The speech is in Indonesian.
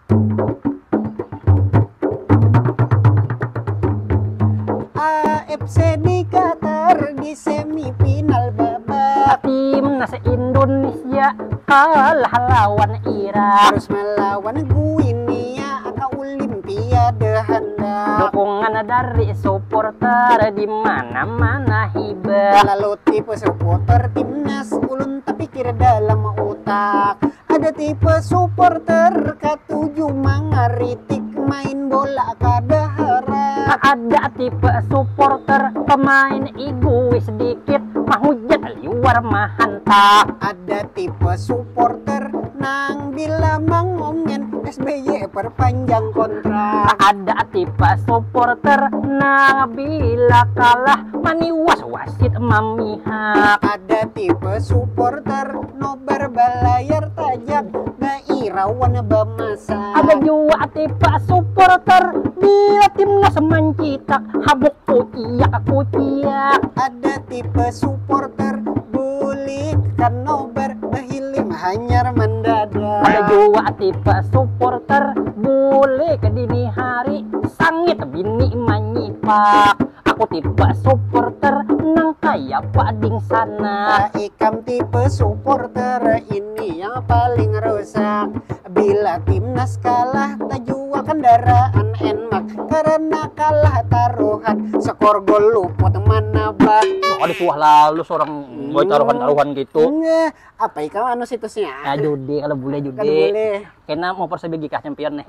AFC di Qatar di semifinal babak. Timnas Indonesia kalah lawan Irak. Harus melawan Guinea ke Olimpiade hendak. Dukungan dari supporter di mana-mana hibah. Lalu tipe supporter timnas ulun tak pikir dalam otak. Ada tipe supporter K7 mangaritik main bola kada harap. Ada tipe supporter pemain egois sedikit mahujat liwar mahantak. Ada tipe supporter nang bila mengomen SBY perpanjang kontrak. Ada tipe supporter nah bila kalah maniwas wasit memihak. Ada tipe supporter nobar balayar tajam gairawan bemasak. Ada juga tipe supporter bila timnas mencetak habuk kuciak. Ada tipe supporter bulik kan nobar bahilim hanyar mendadak. Ada juga tipe supporter boleh ke dini hari sangit bini menyipak. Aku tipe supporter nang kaya pading sana. Ikam tipe supporter ini yang paling rusak. Bila timnas kalah tak jual kendaraan enak karena kalah taruhan skor gol luput mana bak. Ada tuah lalu seorang boy taruhan gitu. Apa ikam anu situsnya? Judi kalau boleh judi. Kan boleh. Kena mau persebaya champion nih.